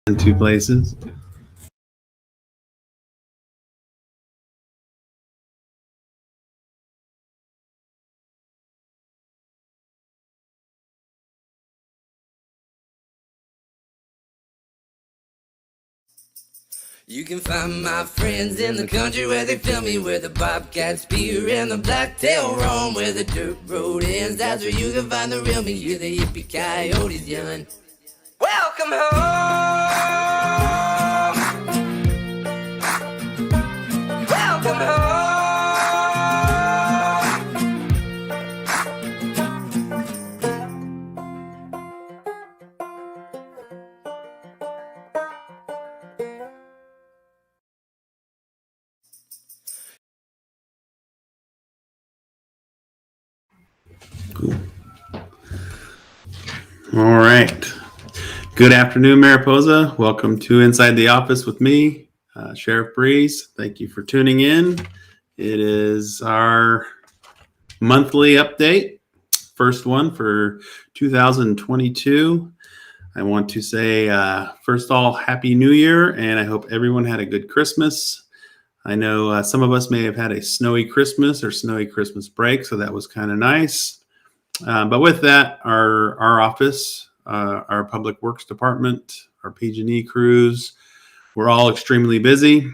in two places. You can find my friends in the country where they film me, where the bobcats peer and the blacktail roam, where the dirt road ends. That's where you can find the real me. You're the yippee coyotes, young. Welcome home. Welcome home. Cool. All right. Good afternoon, Mariposa. Welcome to Inside the Office with me, Sheriff Briese. Thank you for tuning in. It is our monthly update, first one for 2022. I want to say, first of all, Happy New Year, and I hope everyone had a good Christmas. I know some of us may have had a snowy Christmas or snowy Christmas break, so that was kind of nice. But with that, our office, our Public Works Department, our PG&E crews, we're all extremely busy.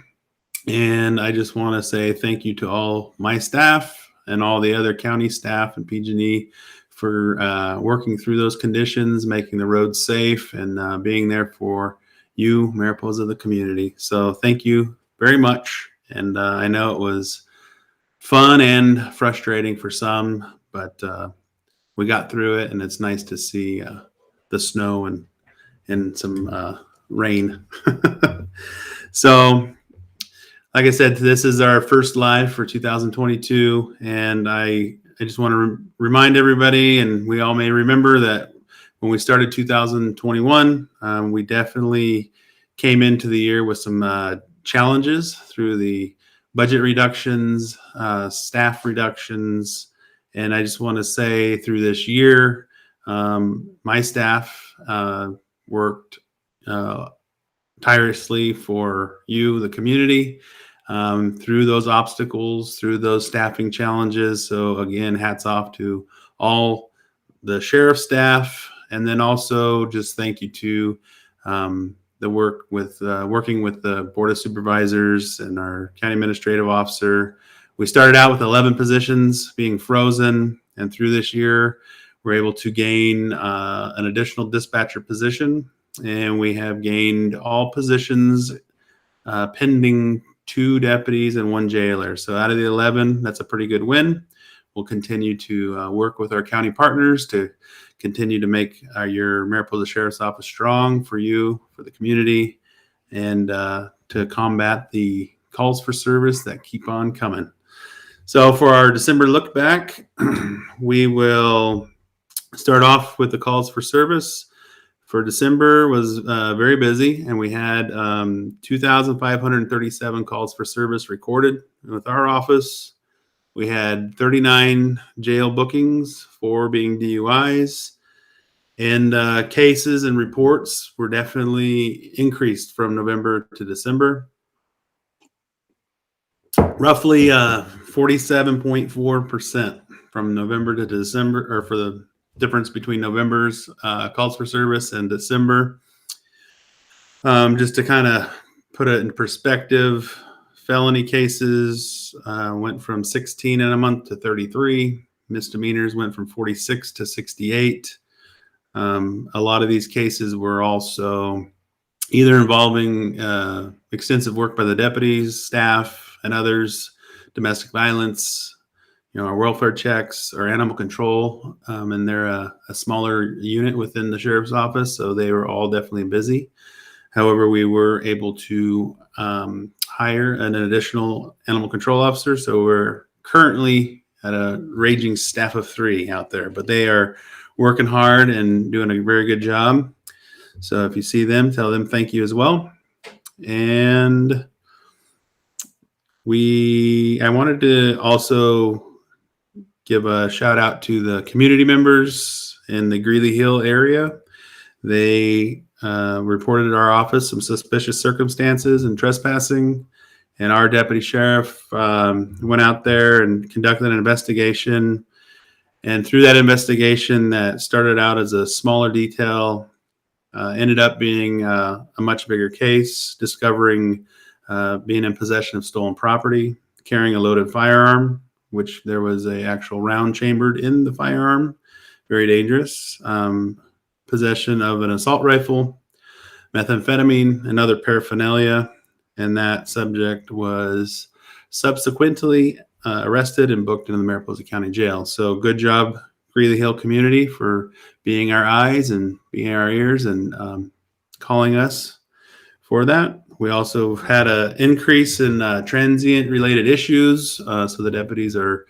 And I just want to say thank you to all my staff and all the other county staff and PG&E for working through those conditions, making the roads safe, and being there for you, Mariposa, the community. So thank you very much. And I know it was fun and frustrating for some, but we got through it, and it's nice to see the snow and some rain. So, like I said, this is our first live for 2022, and I just want to remind everybody, and we all may remember that when we started 2021, we definitely came into the year with some challenges through the budget reductions, staff reductions. And I just want to say through this year, my staff worked tirelessly for you, the community, through those obstacles, through those staffing challenges. So again, hats off to all the sheriff staff. And then also just thank you to the work with working with the Board of Supervisors and our county administrative officer. We started out with 11 positions being frozen, and through this year, we're able to gain an additional dispatcher position, and we have gained all positions pending 2 deputies and 1 jailer. So out of the 11, that's a pretty good win. We'll continue to work with our county partners to continue to make your Mariposa Sheriff's Office strong for you, for the community, and to combat the calls for service that keep on coming. So for our December look back, we will start off with the calls for service. For December was very busy, and we had 2,537 calls for service recorded with our office. We had 39 jail bookings, 4 being DUIs, and cases and reports were definitely increased from November to December. Roughly 47.4% from November to December, or for the difference between November's calls for service and December. Just to kind of put it in perspective, felony cases went from 16 in a month to 33. Misdemeanors went from 46 to 68. A lot of these cases were also either involving extensive work by the deputies, staff, and others, domestic violence, our welfare checks, or animal control, and they're a smaller unit within the sheriff's office, so they were all definitely busy. However, we were able to hire an additional animal control officer, so we're currently at a raging staff of 3 out there, but they are working hard and doing a very good job. So if you see them, tell them thank you as well. And I wanted to also give a shout out to the community members in the Greeley Hill area. They reported at our office some suspicious circumstances and trespassing. And our deputy sheriff went out there and conducted an investigation. And through that investigation that started out as a smaller detail, ended up being a much bigger case, discovering being in possession of stolen property, carrying a loaded firearm, which there was a actual round chambered in the firearm, very dangerous, possession of an assault rifle, methamphetamine, and other paraphernalia. And that subject was subsequently arrested and booked into the Mariposa County Jail. So good job, Greeley Hill community, for being our eyes and being our ears and calling us for that. We also had an increase in transient related issues. So the deputies are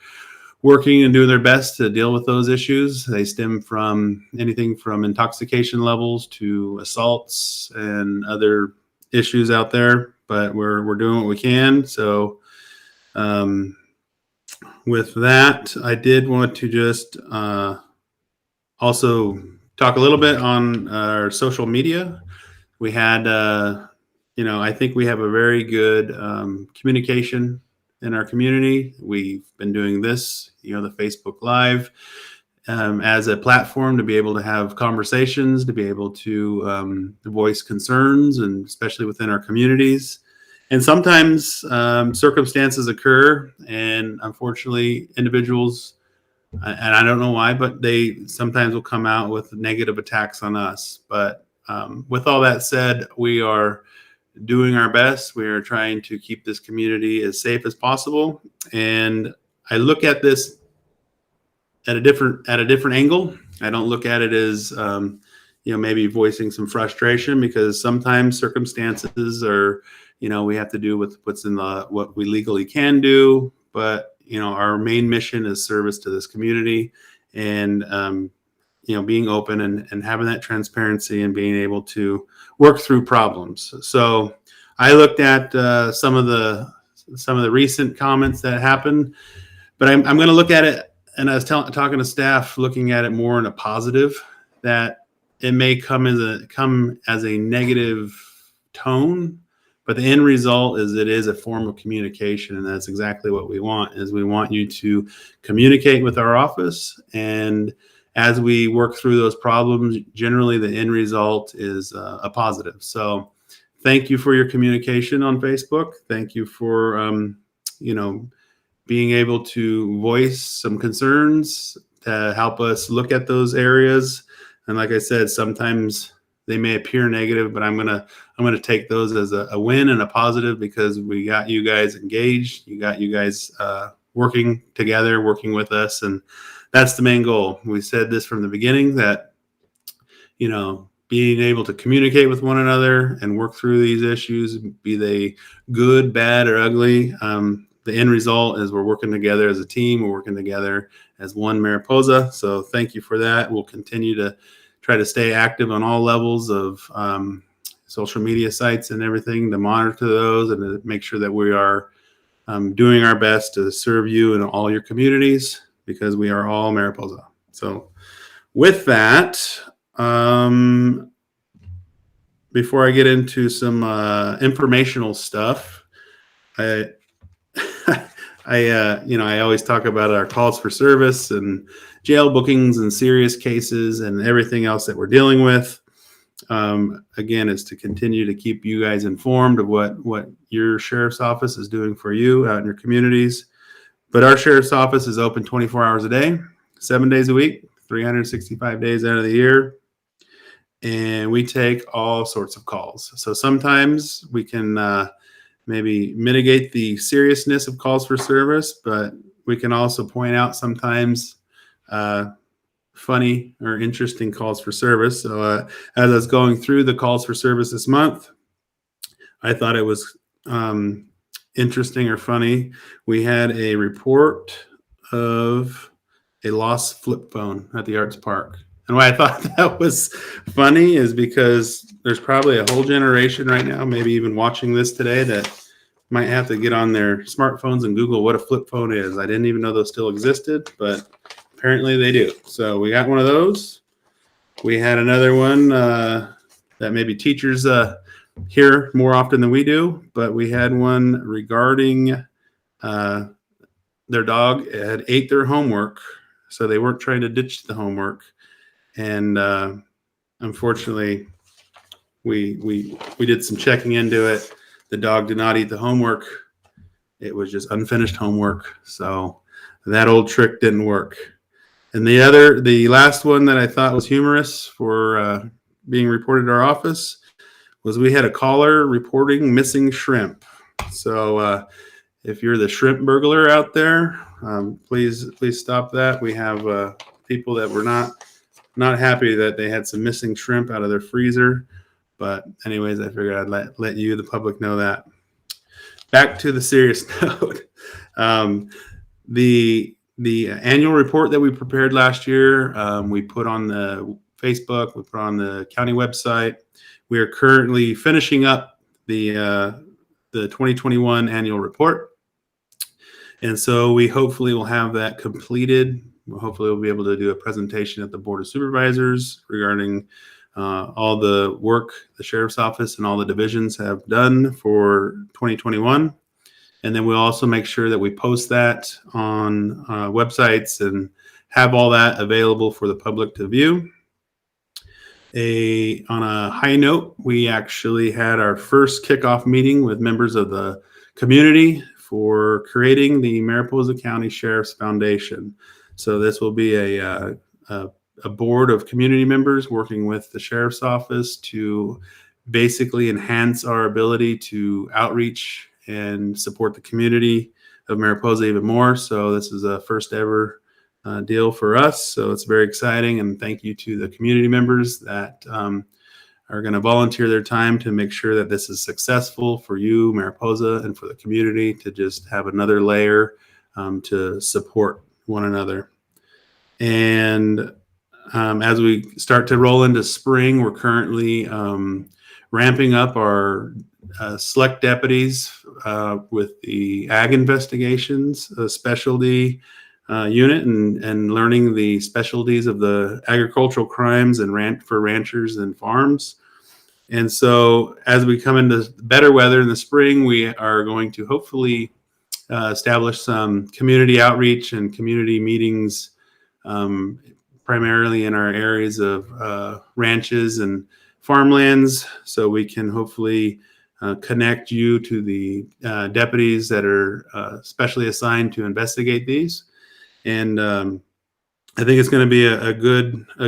working and doing their best to deal with those issues. They stem from anything from intoxication levels to assaults and other issues out there, but we're doing what we can. So with that, I did want to just also talk a little bit on our social media. We had, I think we have a very good communication in our community. We've been doing this, the Facebook Live as a platform to be able to have conversations, to be able to voice concerns, and especially within our communities. And sometimes circumstances occur, and unfortunately, individuals, and I don't know why, but they sometimes will come out with negative attacks on us. But with all that said, we are doing our best. We are trying to keep this community as safe as possible. And I look at this at a different angle. I don't look at it as maybe voicing some frustration, because sometimes circumstances are, we have to do with what's in what we legally can do. But our main mission is service to this community, and being open and having that transparency and being able to work through problems. So I looked at some of the recent comments that happened, but I'm going to look at it. And I was talking to staff, looking at it more in a positive, that it may come as a negative tone, but the end result is it is a form of communication, and that's exactly what we want. Is we want you to communicate with our office, and as we work through those problems, generally the end result is a positive. So thank you for your communication on Facebook. Thank you for being able to voice some concerns to help us look at those areas. And like I said, sometimes they may appear negative, but I'm gonna take those as a win and a positive, because we got you guys engaged. You got you guys working together, working with us, and that's the main goal. We said this from the beginning, that being able to communicate with one another and work through these issues, be they good, bad, or ugly. The end result is we're working together as a team. We're working together as one Mariposa. So thank you for that. We'll continue to try to stay active on all levels of social media sites and everything, to monitor those and to make sure that we are doing our best to serve you and all your communities, because we are all Mariposa. So with that, before I get into some informational stuff, I always talk about our calls for service and jail bookings and serious cases and everything else that we're dealing with. Again, is to continue to keep you guys informed of what your sheriff's office is doing for you out in your communities. But our sheriff's office is open 24 hours a day, 7 days a week, 365 days out of the year. And we take all sorts of calls. So sometimes we can maybe mitigate the seriousness of calls for service, but we can also point out sometimes funny or interesting calls for service. So as I was going through the calls for service this month, I thought it was interesting or funny. We had a report of a lost flip phone at the Arts Park. And why I thought that was funny is because there's probably a whole generation right now, maybe even watching this today, that might have to get on their smartphones and Google what a flip phone is. I didn't even know those still existed, but apparently they do. So we got one of those. We had another one that that maybe teachers hear more often than we do, but we had one regarding their dog had ate their homework, so they weren't trying to ditch the homework, and unfortunately, we did some checking into it. The dog did not eat the homework. It was just unfinished homework, so that old trick didn't work. And the last one that I thought was humorous for being reported to our office was we had a caller reporting missing shrimp. So if you're the shrimp burglar out there, please stop that. We have people that were not happy that they had some missing shrimp out of their freezer. But anyways, I figured I'd let you, the public, know that. Back to the serious note. The annual report that we prepared last year, we put on the Facebook, we put on the county website. We are currently finishing up the 2021 annual report. And so we hopefully will have that completed. Hopefully we'll be able to do a presentation at the Board of Supervisors regarding all the work the Sheriff's Office and all the divisions have done for 2021. And then we'll also make sure that we post that on websites and have all that available for the public to view. On a high note, we actually had our first kickoff meeting with members of the community for creating the Mariposa County Sheriff's Foundation. So this will be a board of community members working with the Sheriff's Office to basically enhance our ability to outreach and support the community of Mariposa even more. So this is a first ever deal for us. So it's very exciting. And thank you to the community members that are going to volunteer their time to make sure that this is successful for you, Mariposa, and for the community to just have another layer to support one another. And as we start to roll into spring, we're currently ramping up our select deputies with the ag investigations specialty unit and learning the specialties of the agricultural crimes and for ranchers and farms. And so as we come into better weather in the spring, we are going to hopefully establish some community outreach and community meetings, primarily in our areas of ranches and farmlands, so we can hopefully connect you to the deputies that are specially assigned to investigate these. And I think it's going to be a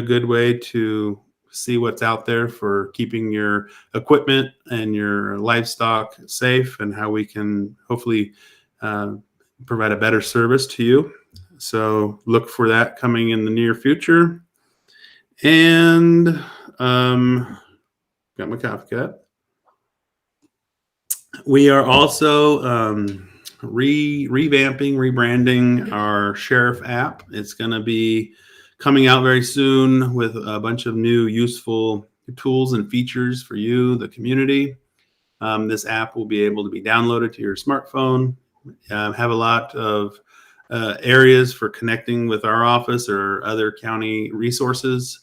good way to see what's out there for keeping your equipment and your livestock safe, and how we can hopefully provide a better service to you. So look for that coming in the near future. And got my coffee cup. We are also rebranding our Sheriff app. It's going to be coming out very soon with a bunch of new useful tools and features for you, the community. This app will be able to be downloaded to your smartphone, have a lot of areas for connecting with our office or other county resources.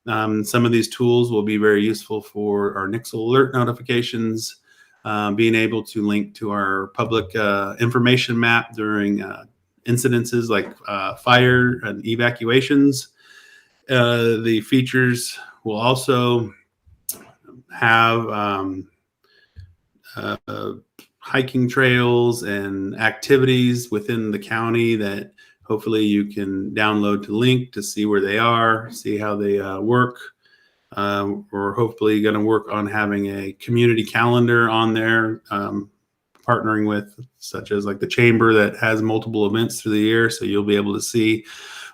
Some of these tools will be very useful for our Nixle alert notifications, being able to link to our public information map during incidences like fire and evacuations. The features will also have hiking trails and activities within the county that hopefully you can download to link to see where they are, see how they work. We're hopefully going to work on having a community calendar on there, partnering with such as like the chamber that has multiple events through the year. So you'll be able to see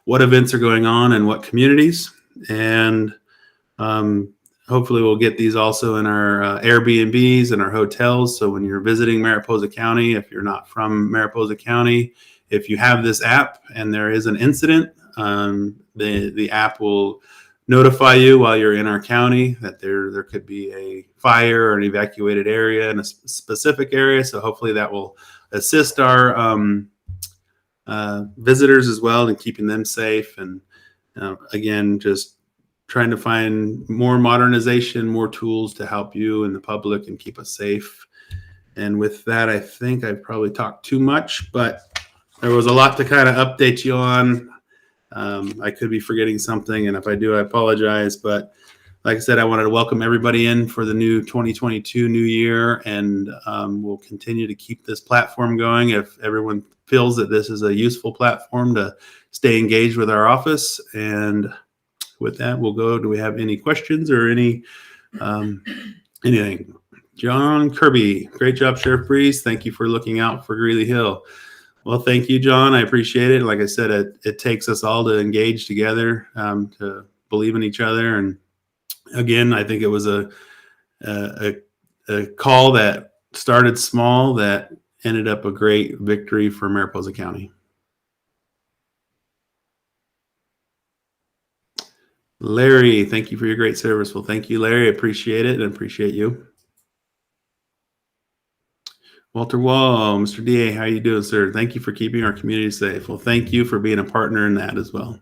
what events are going on in what communities. And hopefully we'll get these also in our Airbnbs and our hotels. So when you're visiting Mariposa County, if you're not from Mariposa County, if you have this app and there is an incident, the app will notify you while you're in our county that there could be a fire or an evacuated area in a specific area. So hopefully that will assist our visitors as well in keeping them safe. And again, just trying to find more modernization, more tools to help you and the public and keep us safe. And with that, I think I probably talked too much, but there was a lot to kind of update you on. I could be forgetting something, and if I do, I apologize. But like I said, I wanted to welcome everybody in for the new 2022 new year, and we'll continue to keep this platform going. If everyone feels that this is a useful platform to stay engaged with our office. And with that, we'll go. Do we have any questions or anything? John Kirby, great job, Sheriff Briese. Thank you for looking out for Greeley Hill. Well, thank you, John. I appreciate it. Like I said, it takes us all to engage together, to believe in each other. And again, I think it was a call that started small that ended up a great victory for Mariposa County. Larry, thank you for your great service. Well, thank you, Larry. I appreciate it and appreciate you. Walter Wall, Mr. DA, how are you doing, sir? Thank you for keeping our community safe. Well, thank you for being a partner in that as well.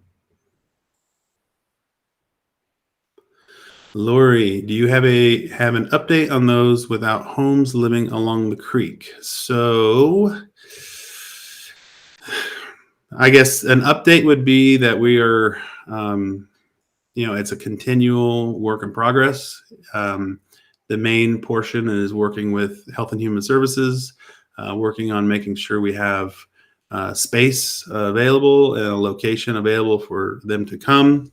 Lori, do you have an update on those without homes living along the creek? So I guess an update would be that we are, it's a continual work in progress. The main portion is working with Health and Human Services, working on making sure we have space available and a location available for them to come.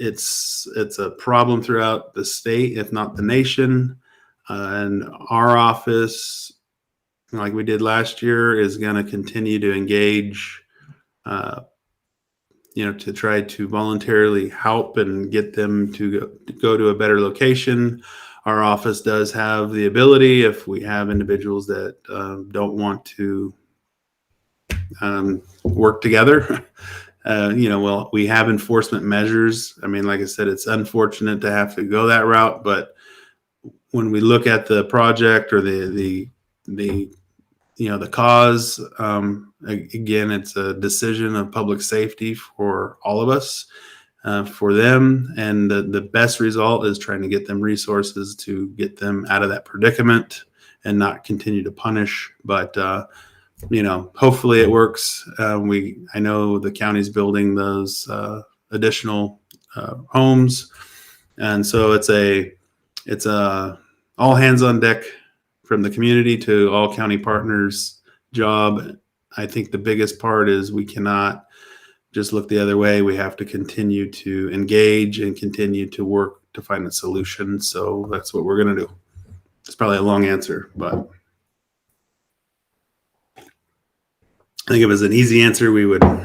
It's a problem throughout the state, if not the nation. And our office, like we did last year, is going to continue to engage, to try to voluntarily help and get them to go to a better location. Our office does have the ability, if we have individuals that don't want to work together, we have enforcement measures. I mean, like I said, it's unfortunate to have to go that route, but when we look at the project or the cause, again, it's a decision of public safety for all of us, for them. And the best result is trying to get them resources to get them out of that predicament and not continue to punish. But, hopefully it works. I know the county's building those additional homes. And so it's a all hands on deck from the community to all county partners job. I think the biggest part is we cannot just look the other way. We have to continue to engage and continue to work to find a solution. So that's what we're going to do. It's probably a long answer, but I think if it was an easy answer, we would I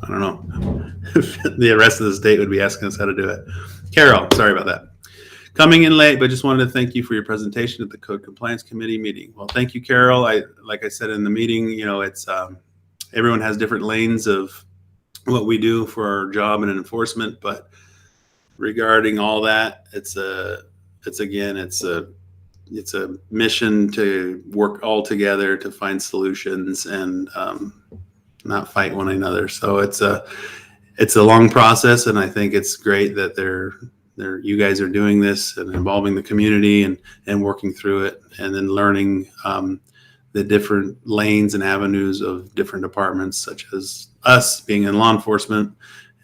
don't know, the rest of the state would be asking us how to do it. Carol, sorry about that. Coming in late, but just wanted to thank you for your presentation at the Code Compliance Committee meeting. Well, thank you, Carol. Like I said in the meeting, it's everyone has different lanes of what we do for our job and enforcement, but regarding all that, it's a mission to work all together to find solutions and not fight one another. So it's a long process, and I think it's great that you guys are doing this and involving the community and working through it, and then learning the different lanes and avenues of different departments, such as us being in law enforcement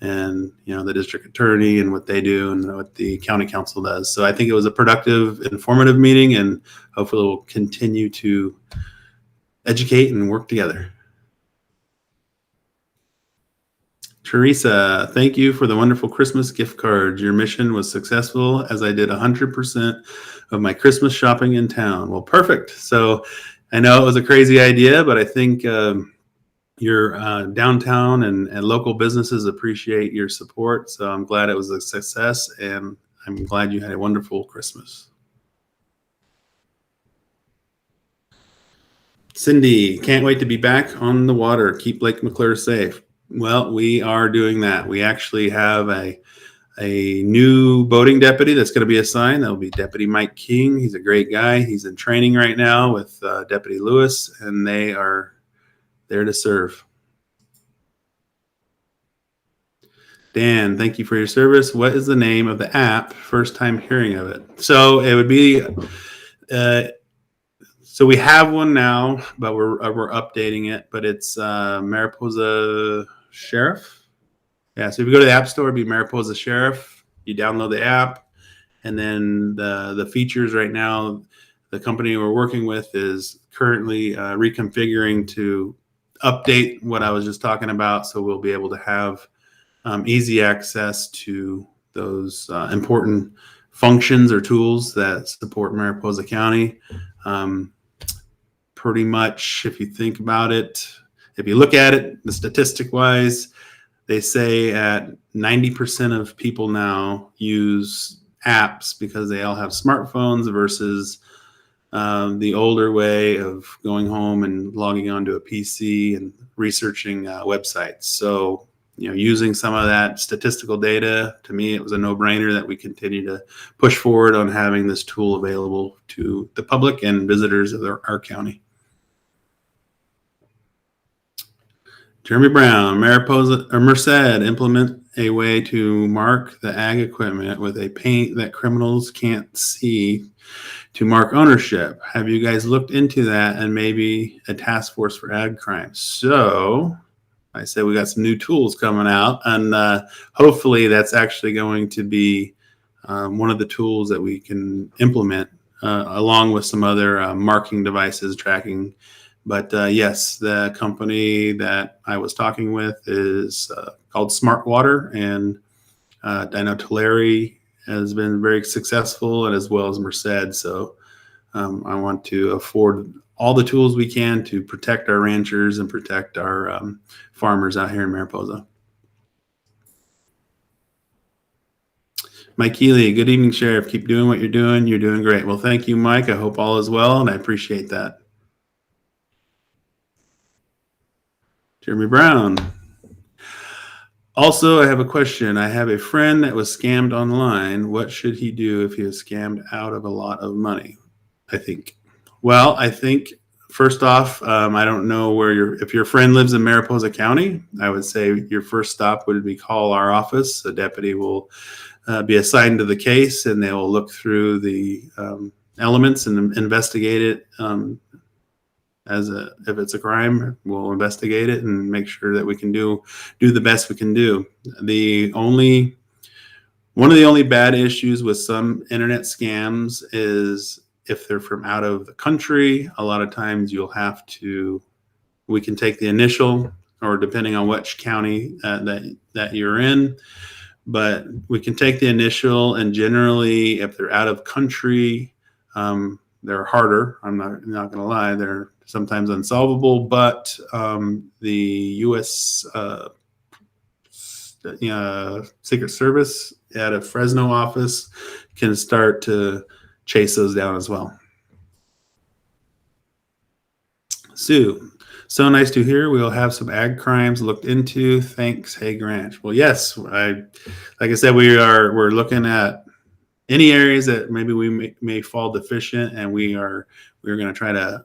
and the district attorney and what they do and what the county council does. So I think it was a productive, informative meeting, and hopefully we'll continue to educate and work together. Teresa, thank you for the wonderful Christmas gift cards. Your mission was successful, as I did 100% of my Christmas shopping in town. Well, perfect. So I know it was a crazy idea, but I think your downtown and local businesses appreciate your support. So I'm glad it was a success, and I'm glad you had a wonderful Christmas. Cindy, can't wait to be back on the water. Keep Lake McClure safe. Well, we are doing that. We actually have a new boating deputy that's going to be assigned. That'll be Deputy Mike King. He's a great guy. He's in training right now with Deputy Lewis, and they are there to serve. Dan, thank you for your service. What is the name of the app? First time hearing of it. So it would be, so we have one now, but we're updating it. But it's Mariposa Sheriff. Yeah. So if you go to the App Store, it'd be Mariposa Sheriff. You download the app, and then the features right now, the company we're working with is currently reconfiguring to update what I was just talking about. So we'll be able to have easy access to those important functions or tools that support Mariposa County. Pretty much, if you think about it, if you look at it, the statistic wise, they say at 90% of people now use apps because they all have smartphones versus the older way of going home and logging onto a PC and researching websites. So, using some of that statistical data, to me, it was a no-brainer that we continue to push forward on having this tool available to the public and visitors of our county. Jeremy Brown, Mariposa or Merced implement a way to mark the ag equipment with a paint that criminals can't see to mark ownership. Have you guys looked into that and maybe a task force for ag crimes? So I said we got some new tools coming out, and hopefully that's actually going to be one of the tools that we can implement along with some other marking devices tracking. But yes, the company that I was talking with is called Smart Water, and I know Tulare has been very successful, and as well as Merced. So I want to afford all the tools we can to protect our ranchers and protect our farmers out here in Mariposa. Mike Healy, good evening, Sheriff. Keep doing what you're doing. You're doing great. Well, thank you, Mike. I hope all is well, and I appreciate that. Jeremy Brown. Also, I have a question. I have a friend that was scammed online. What should he do if he was scammed out of a lot of money? I think first off, I don't know if your friend lives in Mariposa County, I would say your first stop would be call our office. A deputy will be assigned to the case, and they will look through the elements and investigate it. If it's a crime, we'll investigate it and make sure that we can do the best we can do. One of the only bad issues with some internet scams is if they're from out of the country. A lot of times we can take the initial, or depending on which county that you're in, but we can take the initial, and generally if they're out of country, they're harder. I'm not going to lie. They're sometimes unsolvable, but the U.S. Secret Service at a Fresno office can start to chase those down as well. Sue, so nice to hear. We'll have some ag crimes looked into. Thanks, Hague Ranch. Well, yes, like I said, we're looking at any areas that maybe we may fall deficient, and we're going to try to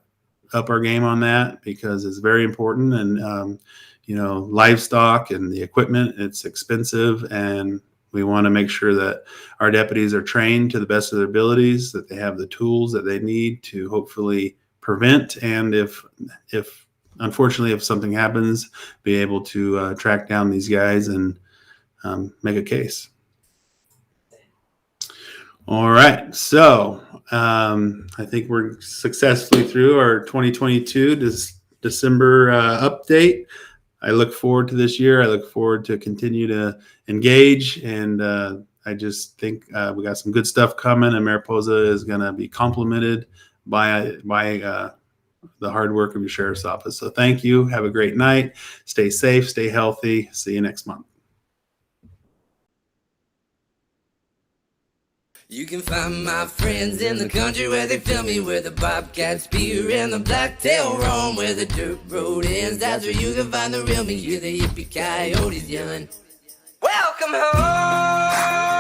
up our game on that because it's very important. And livestock and the equipment, it's expensive, and we want to make sure that our deputies are trained to the best of their abilities, that they have the tools that they need to hopefully prevent, and if unfortunately if something happens, be able to track down these guys and make a case. All right, so I think we're successfully through our 2022 December update. I look forward to this year. I look forward to continue to engage, and I just think we got some good stuff coming, and Mariposa is going to be complemented by the hard work of your sheriff's office. So thank you. Have a great night. Stay safe. Stay healthy. See you next month. You can find my friends in the country where they fill me, where the bobcat spear and the blacktail roam, where the dirt road ends. That's where you can find the real me. You're the yippee coyotes, young. Welcome home.